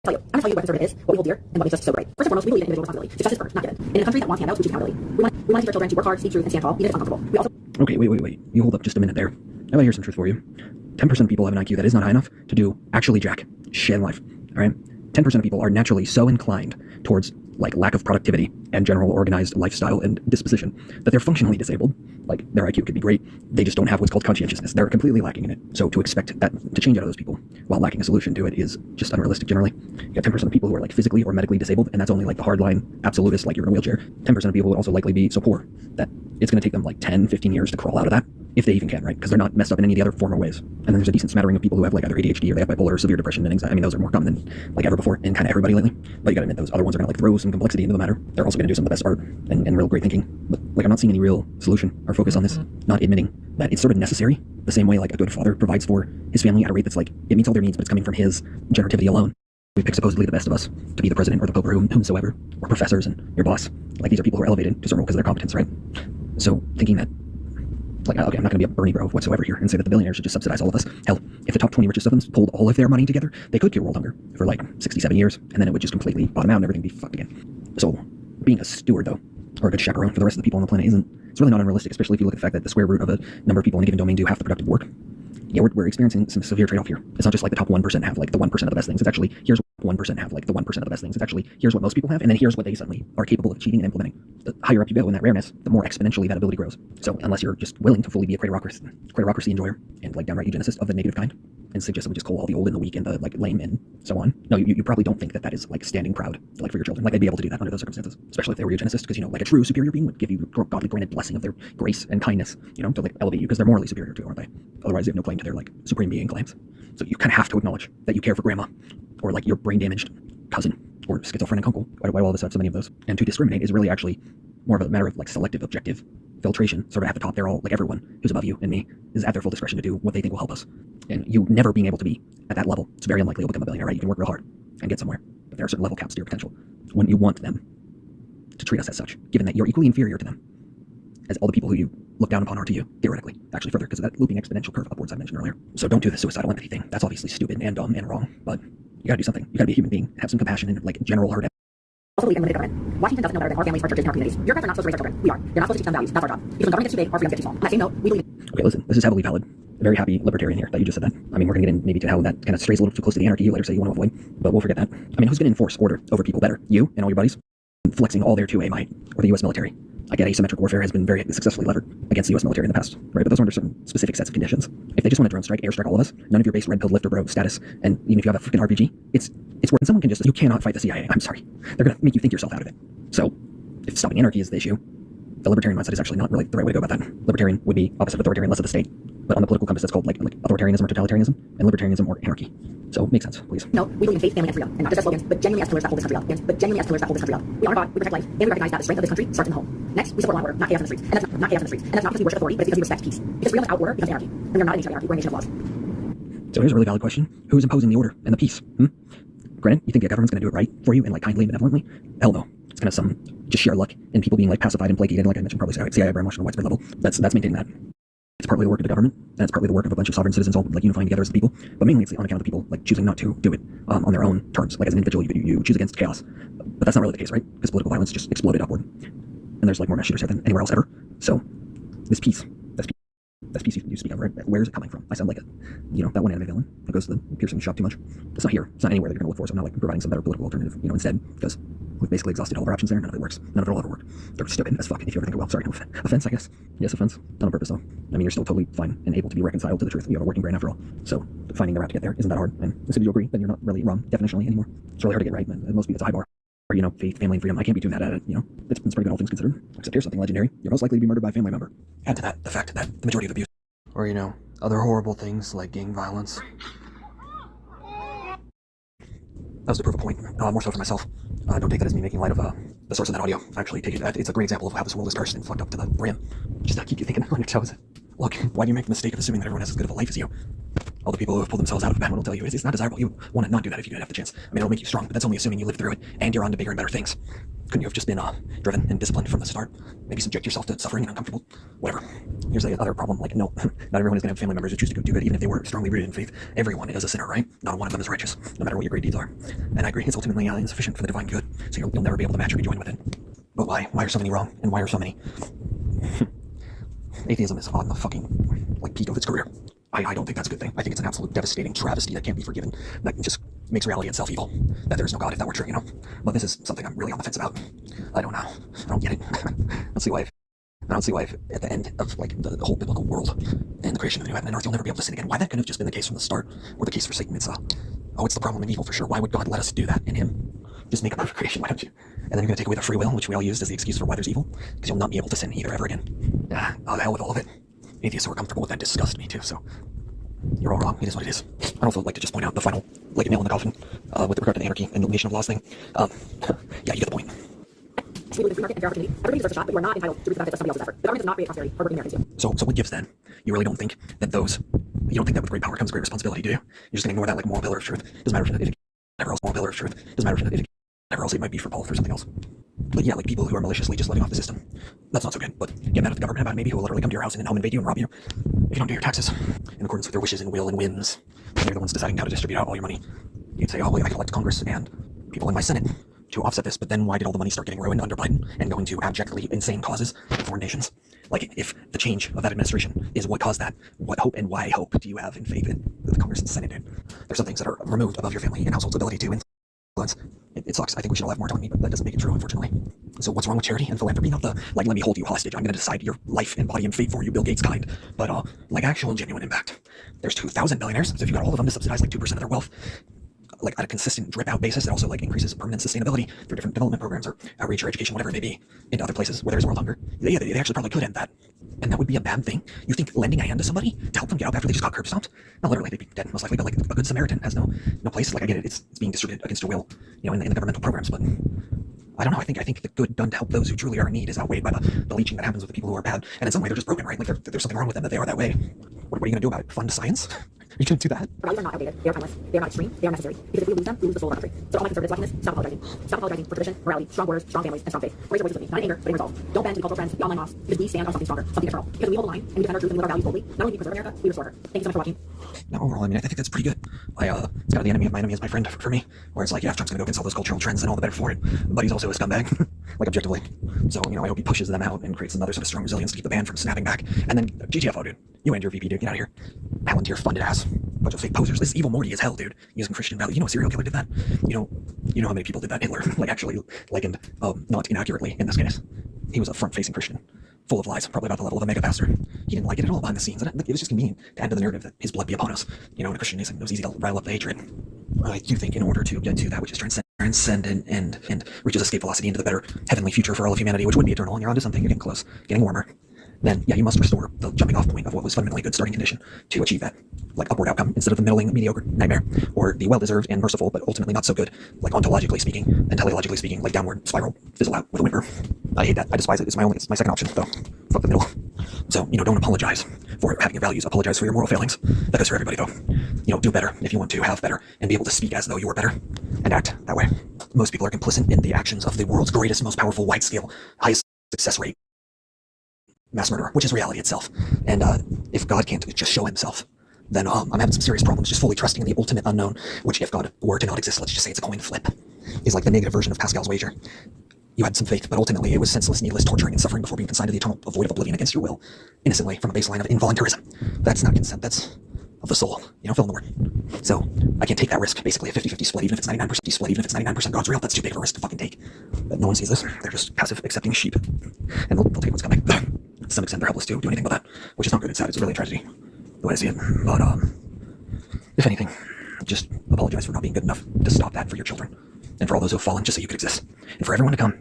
tell you. I'm going to tell you what conservative is, what we hold dear, and what makes us so great. First and foremost, we believe in individual responsibility. Success is earned, not given. In a country that wants handouts, we choose accountability. We want to teach our children to work hard, speak truth, and stand tall, even if it's uncomfortable. We also... Okay, wait. You hold up just a minute there. How about here's some truth for you? 10% of people have an IQ that is not high enough to do actually jack shit in life. Alright? 10% of people are naturally so inclined towards like lack of productivity and general organized lifestyle and disposition that they're functionally disabled. Like their IQ could be great, they just don't have what's called conscientiousness. They're completely lacking in it. So to expect that to change out of those people while lacking a solution to it is just unrealistic generally. You got 10% of people who are like physically or medically disabled, and that's only like the hardline absolutist, like you're in a wheelchair. 10% of people would also likely be so poor that it's going to take them like 10, 15 years to crawl out of that, if they even can, right? Because they're not messed up in any of the other former ways. And then there's a decent smattering of people who have like either ADHD or they have bipolar or severe depression and anxiety. I mean, those are more common than like ever before in kind of everybody lately. But you gotta admit, those other ones are gonna like throw some complexity into the matter. They're also gonna do some of the best art and real great thinking. But like I'm not seeing any real solution or focus on this, not admitting that it's sort of necessary, the same way like a good father provides for his family at a rate that's like, it meets all their needs, but it's coming from his generativity alone. We pick supposedly the best of us to be the president or the pope or whomsoever, or professors and your boss. Like these are people who are elevated to certain role because of their competence, right? So thinking that, like, okay, I'm not going to be a Bernie bro whatsoever here and say that the billionaires should just subsidize all of us. Hell, if the top 20 richest of them pulled all of their money together, they could cure world hunger for like 67 years, and then it would just completely bottom out and everything be fucked again. So being a steward, though, or a good chaperone for the rest of the people on the planet it's really not unrealistic, especially if you look at the fact that the square root of a number of people in a given domain do half the productive work. Yeah, we're experiencing some severe trade-off here. It's not just like the top 1% have like the 1% of the best things. It's actually, here's what 1% have like the 1% of the best things. It's actually, here's what most people have, and then here's what they suddenly are capable of achieving and implementing. The higher up you go in that rareness, the more exponentially that ability grows. So unless you're just willing to fully be a cratocracy enjoyer and like downright eugenicist of the negative kind, and suggest that we just call all the old and the weak and the like lame and so on. No, you probably don't think that that is like standing proud like for your children. Like they'd be able to do that under those circumstances, especially if they were eugenicist, because you know like a true superior being would give you godly granted blessing of their grace and kindness, you know, to like elevate you because they're morally superior to you, aren't they? Otherwise they have no claim to their like supreme being claims. So you kind of have to acknowledge that you care for grandma or like your brain damaged cousin or schizophrenic uncle. Why do all of us have so many of those? And to discriminate is really actually more of a matter of like selective objective filtration. Sort of at the top, they're all like everyone who's above you and me is at their full discretion to do what they think will help us. And you never being able to be at that level, it's very unlikely you'll become a billionaire, right? You can work real hard and get somewhere, but there are certain level caps to your potential. When you want them to treat us as such, given that you're equally inferior to them, as all the people who you look down upon are to you, theoretically, actually further, because of that looping exponential curve upwards I mentioned earlier. So don't do the suicidal empathy thing. That's obviously stupid and dumb and wrong, but you gotta do something. You gotta be a human being, have some compassion and like general herd. Also believe in limited government. Washington doesn't know better than our families, our churches, and our communities. Bureaucrats are not supposed to raise our children. We are. They're not supposed to teach them values. That's our job. Because when government gets too big, our freedom gets too small. On that same note, we believe in... Okay, listen, this is heavily valid. Very happy libertarian here that you just said that. I mean, we're gonna get in maybe to how that kind of strays a little too close to the anarchy you later say you want to avoid, but we'll forget that. I mean, who's gonna enforce order over people better? You and all your buddies? Flexing all their 2A might, or the US military. I get asymmetric warfare has been very successfully levered against the US military in the past, right? But those are under certain specific sets of conditions. If they just want to drone strike, airstrike all of us, none of your base red pill lifter bro status, and even if you have a freaking RPG, it's where someone can just, you cannot fight the CIA. I'm sorry. They're gonna make you think yourself out of it. So, if stopping anarchy is the issue, the libertarian mindset is actually not really the right way to go about that. Libertarian would be opposite of authoritarian, less of the state. But on the political compass, that's called like authoritarianism or totalitarianism, and libertarianism or anarchy. So, makes sense, please. No, we believe in faith, family, and freedom, and not just as slogans, but genuinely as pillars that hold this country up. We honor God, we protect life, and we recognize that the strength of this country starts in the home. Next, we support law and order, not chaos in the streets. And that's not chaos in the streets. And that's not because we worship authority, but it's because we respect peace. Because freedom without order becomes anarchy. And we're not a nation of anarchy, we're a nation of laws. So here's a really valid question. Who's imposing the order and the peace? Granted, you think the government's going to do it right for you and like kindly and benevolently? Hell no. It's kind of some just sheer luck and people being like pacified and placated, like I mentioned, probably CIA brainwashed on a widespread level. That's maintaining that. It's partly the work of the government, and it's partly the work of a bunch of sovereign citizens all like unifying together as the people. But mainly it's on account of the people like choosing not to do it on their own terms. Like as an individual, you choose against chaos. But that's not really the case, right? Because political violence just exploded upward, and there's like more mass shooters here than anywhere else ever. So this peace, that's peace you speak of, right? Where is it coming from? I sound like that one anime villain that goes to the piercing shop too much. It's not here. It's not anywhere that you're gonna look for. So I'm not like providing some better political alternative, instead, because we've basically exhausted all of our options there. None of it works. None of it will ever work. They're stupid as fuck. If you ever think, well, sorry, offense, I guess. Yes, offense. Not on purpose though. I mean, you're still totally fine and able to be reconciled to the truth. You have a working brain after all. So finding the route to get there isn't that hard. And as soon as you agree, then you're not really wrong definitionally anymore. It's really hard to get right. And most people, it's a high bar. Or, faith, family, and freedom. I can't be too mad at it. It's pretty good, all things considered. Except here's something legendary. You're most likely to be murdered by a family member. Add to that the fact that the majority of abuse, or other horrible things like gang violence. That was to prove a point, more so for myself. Don't take that as me making light of the source of that audio. Actually, take it. It's a great example of how this world is cursed and fucked up to the brim. Just to keep you thinking on your toes. Look, why do you make the mistake of assuming that everyone has as good of a life as you? All the people who have pulled themselves out of the bad will tell you it's not desirable. You want to not do that if you do have the chance. I mean, it'll make you strong, but that's only assuming you live through it and you're on to bigger and better things. Couldn't you have just been driven and disciplined from the start? Maybe subject yourself to suffering and uncomfortable, whatever. Here's the other problem, like, no, not everyone is going to have family members who choose to do good, even if they were strongly rooted in faith. Everyone is a sinner, right? Not one of them is righteous, no matter what your great deeds are. And I agree, it's ultimately insufficient for the divine good, so you'll never be able to match or be joined with it. But why? Why are so many wrong? And why are so many? Atheism is on the fucking, like, peak of its career. I don't think that's a good thing. I think it's an absolute devastating travesty that can't be forgiven. That just makes reality itself evil. That there is no God if that were true, you know? But this is something I'm really on the fence about. I don't know. I don't get it. I don't see why if at the end of, like, the whole biblical world and the creation of the new heaven and earth, you'll never be able to sin again. Why that couldn't have just been the case from the start, or the case for Satan. It's it's the problem in evil for sure. Why would God let us do that in him? Just make a perfect creation, why don't you? And then you're going to take away the free will, which we all used as the excuse for why there's evil, because you'll not be able to sin either ever again. Oh, the hell with all of it. Atheists who are comfortable with that disgust me too, so you're all wrong. It is what it is. I'd also like to just point out the final, like, nail in the coffin with regard to the anarchy and the nation of laws thing. Yeah, you get the point. We live in free market and fair opportunity. Everybody deserves a shot, but you are not entitled to reap the benefits of somebody else's effort. The government does not create prosperity. Hardworking Americans do. So what gives then? You really don't think that with great power comes great responsibility, do you? You're just going to ignore that, like, moral pillar of truth. Doesn't matter if it never else moral pillar of truth. Doesn't matter if it never else it might be for Paul or something else. But yeah, like people who are maliciously just letting off the system. That's not so good. But get mad at the government about it, maybe, who will literally come to your house and home invade you and rob you if you don't do your taxes in accordance with their wishes and will and whims. And they're the ones deciding how to distribute out all your money. You'd say, oh, well, I can elect Congress and people in my Senate to offset this, but then why did all the money start getting ruined under Biden and going to abjectly insane causes for foreign nations? Like, if the change of that administration is what caused that, what hope and why hope do you have in faith in the Congress and Senate? There's some things that are removed above your family and household's ability to influence. It sucks. I think we should all have more autonomy, but that doesn't make it true, unfortunately. So what's wrong with charity and philanthropy? Not the, like, let me hold you hostage, I'm going to decide your life and body and fate for you, Bill Gates kind, but like actual and genuine impact. There's 2,000 billionaires, so if you got all of them to subsidize like 2% of their wealth, like at a consistent drip out basis, it also like increases permanent sustainability through different development programs or outreach or education, whatever it may be, into other places where there's world hunger. Yeah, they actually probably could end that. And that would be a bad thing. You think lending a hand to somebody to help them get up after they just got curb stomped? No, literally, they'd be dead most likely, but like a good Samaritan has no place. Like, I get it, it's being distributed against your will, you know, in the governmental programs, but I don't know, I think the good done to help those who truly are in need is outweighed by the leeching that happens with the people who are bad. And in some way they're just broken, right? Like there's something wrong with them that they are that way. What are you gonna do about it? Fund science? Are you gonna do that? Values are not outdated. They are timeless. They are not extreme. They are necessary. Because if we lose them, we lose the soul of our country. So all my conservatives watching this, stop apologizing. Stop apologizing for tradition, morality, strong borders, strong families, and strong faith. Raise your voices with me, not in anger, but in resolve. Don't bend to the cultural trends, the online mobs, because we stand on something stronger, something eternal. Because when we hold the line and we defend our truth and live our values boldly, not only do we preserve America, we restore her. Thank you so much for watching. Now, overall, I mean, I think that's pretty good. It's kind of the enemy of my enemy is my friend for me, where it's like, yeah, if Trump's gonna go against all those cultural trends, then all the better for it. But he's also a scumbag, like objectively. So, you know, I hope he pushes them out and creates another sort of strong resilience to keep the band from snapping back. And then GTFO, dude. You and your VP, dude, get out of here. Palantir funded ass. Bunch of fake posers. This is evil Morty as hell, dude. Using Christian value. You know a serial killer did that? You know how many people did that? Hitler, like, actually likened, not inaccurately in this case. He was a front-facing Christian, full of lies, probably about the level of a mega pastor. He didn't like it at all behind the scenes. It was just convenient to add to the narrative that his blood be upon us. You know, in a Christianism, it was easy to rile up the hatred. I do think in order to get to that which is transcendent and reaches escape velocity into the better heavenly future for all of humanity, which would be eternal, and you're onto something, you're getting close, getting warmer, then yeah, you must restore the jumping off point of what was fundamentally a good starting condition to achieve that, like, upward outcome instead of the middling, mediocre nightmare, or the well-deserved and merciful, but ultimately not so good, like ontologically speaking and teleologically speaking, like downward spiral, fizzle out with a whimper. I hate that. I despise it. It's my second option, though. Fuck the middle. So, you know, don't apologize for having your values. Apologize for your moral failings. That goes for everybody, though. You know, do better if you want to have better and be able to speak as though you are better and act that way. Most people are complicit in the actions of the world's greatest, most powerful, wide-scale, highest success rate mass murderer, which is reality itself. And if God can't just show himself, then I'm having some serious problems just fully trusting in the ultimate unknown, which, if God were to not exist, let's just say it's a coin flip, is like the negative version of Pascal's wager. You had some faith, but ultimately it was senseless, needless torturing and suffering before being consigned to the eternal void of oblivion against your will, innocently, from a baseline of involuntarism. That's not consent, that's of the soul, you know, fill in the word. So I can't take that risk, basically a 50-50 split, even if it's 99% split, even if it's 99% God's real. That's too big of a risk to fucking take. But no one sees this. They're just passive, accepting sheep, and they'll take what's coming. To some extent, they're helpless to do anything but that, which is not good. It's sad. It's really a tragedy, the way I see it. But if anything, just apologize for not being good enough to stop that for your children and for all those who have fallen just so you could exist, and for everyone to come.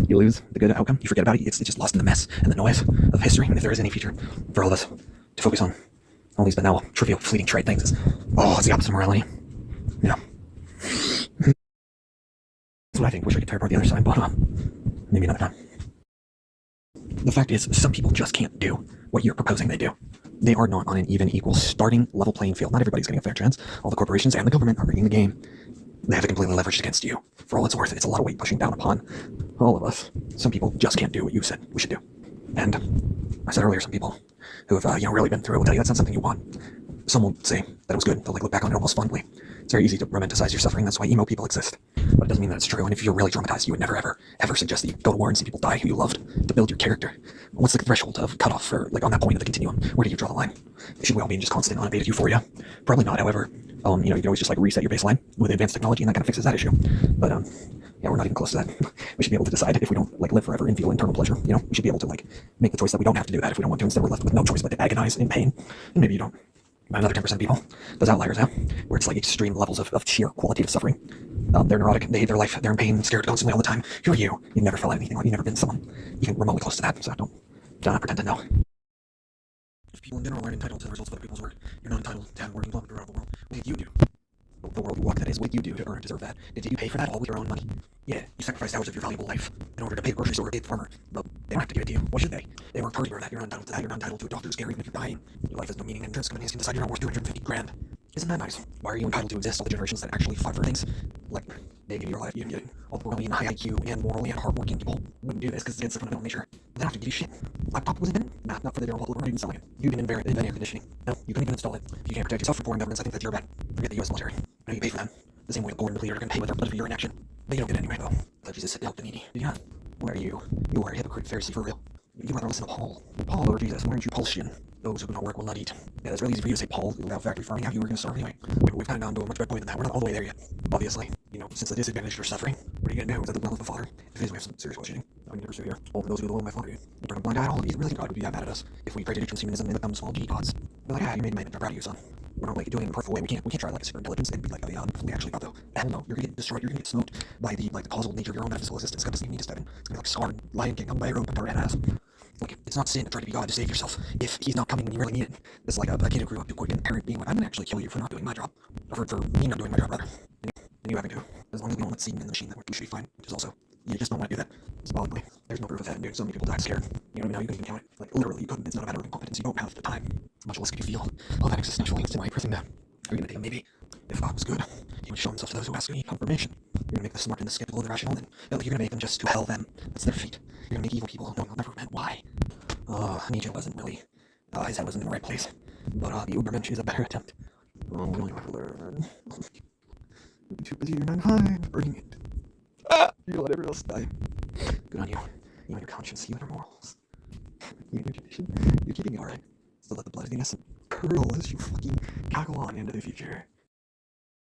You lose the good outcome. You forget about it. It's just lost in the mess and the noise of history. And if there is any future for all of us to focus on, all these banal, trivial, fleeting trite things, it's the opposite of morality. You know. That's what I think. Wish I could tear apart the other side, but maybe another time. The fact is, some people just can't do what you're proposing they do. They are not on an even, equal, starting level playing field. Not everybody's getting a fair chance. All the corporations and the government are rigging the game. they have it completely leveraged against you. For all it's worth, it's a lot of weight pushing down upon all of us. Some people just can't do what you said we should do. And I said earlier, some people who have really been through it will tell you that's not something you want. Some will say that it was good. They'll look back on it almost fondly. It's very easy to romanticize your suffering. That's why emo people exist. But it doesn't mean that it's true. And if you're really traumatized, you would never, ever suggest that you go to war and see people die who you loved to build your character. What's the threshold of cutoff for, on that point of the continuum? Where do you draw the line? Should we all be in just constant unabated euphoria? Probably not. However, you can always just reset your baseline with advanced technology, and that kind of fixes that issue. But yeah, we're not even close to that. We should be able to decide if we don't live forever and feel internal pleasure. We should be able to make the choice that we don't have to do that if we don't want to. Instead, we're left with no choice but to agonize in pain. And maybe you don't. But another 10% of people, those outliers, where it's extreme levels of sheer qualitative suffering. They're neurotic, they hate their life, they're in pain, scared constantly all the time. Who are you? You've never felt anything you've never been someone even remotely close to that, so don't pretend to know. If people in general aren't entitled to the results of other people's work, you're not entitled to have work employment around the world. What did you do? The world you walk, that is, what you do to earn and deserve that. Did you pay for that all with your own money? Yeah, you sacrificed hours of your valuable life in order to pay a grocery store or pay the farmer. But they don't have to give it to you. Why should they? They worked hard to earn that. You're not entitled to that. You're not entitled to a doctor's care even if you're dying. Your life has no meaning, and insurance companies can decide you're not worth 250 grand. Isn't that nice? Why are you entitled to exist? All the generations that actually fought for things, they give you your life, you didn't get it. All the brilliant, high IQ, and morally and hardworking people wouldn't do this because it's against their fundamental nature. They don't have to give you shit. Laptop was invented? Nah, not for the general public. We're not even selling it. You didn't invent air conditioning. No, you couldn't even install it. If you can't protect yourself from foreign governments, I think that you're bad. Forget the US military. No, you pay for that. The same way a poor and leader can pay with their blood for your inaction. But you don't get it anyway, though. That Jesus said to help the needy. Did you not? Where are you? You are a hypocrite Pharisee for real. You'd rather listen to Paul. Paul over Jesus. Why aren't you Paulstian? Those who do not work will not eat. Yeah, it's really easy for you to say Paul without factory farming. How you were going to starve anyway. We've kind of gone to a much better point than that. We're not all the way there yet. Obviously, since the disadvantage you're suffering, what are you going to do? Is that the will of the Father? If it is, we have some serious questioning. I need to pursue here. All for those who the will of my Father do. You turn a blind eye to all of these. Really, God would be that mad at us if we created transhumanism and become small G gods. We're you made I'm proud of you, son. We're not doing it in a perfect way. We can't try a super intelligence and be we actually got though. Hell no, you're gonna get destroyed. You're gonna get smoked by the causal nature of your own metaphysical existence. God doesn't even need to step in. It's gonna be scarred, Lion King, hung by a rope and red ass. It's not sin to try to be God to save yourself if he's not coming when you really need it. It's like a kid who grew up too quick and a parent being I'm gonna actually kill you for not doing my job. Or for me not doing my job, rather. And you having to. As long as we don't let Satan in the machine, that we should be fine. Which is also, you just don't want to do that. Symbolically. There's no proof of that, dude. So many people died scared. You know what I mean? How you couldn't even count it. Literally, you couldn't. It's not a matter of incompetence. You don't have the time. Much less could you feel all that existential angst in my prison. Are you gonna take maybe? If God was good, he would show himself to those who ask any confirmation. You're gonna make the smart and the skeptical and the rational, and you're gonna make them just to hell them. That's their fate. You're gonna make evil people knowing they'll never repent. Why? Nietzsche wasn't really, his head wasn't in the right place. But the Ubermensch is a better attempt. We only have to learn. You're too busy, you're not high, burning it. You let everyone else die. Good on you. You and your conscience, you and your morals. You and your tradition. You're keeping me alright. So let the blood of the innocent curl as you fucking cackle on into the future.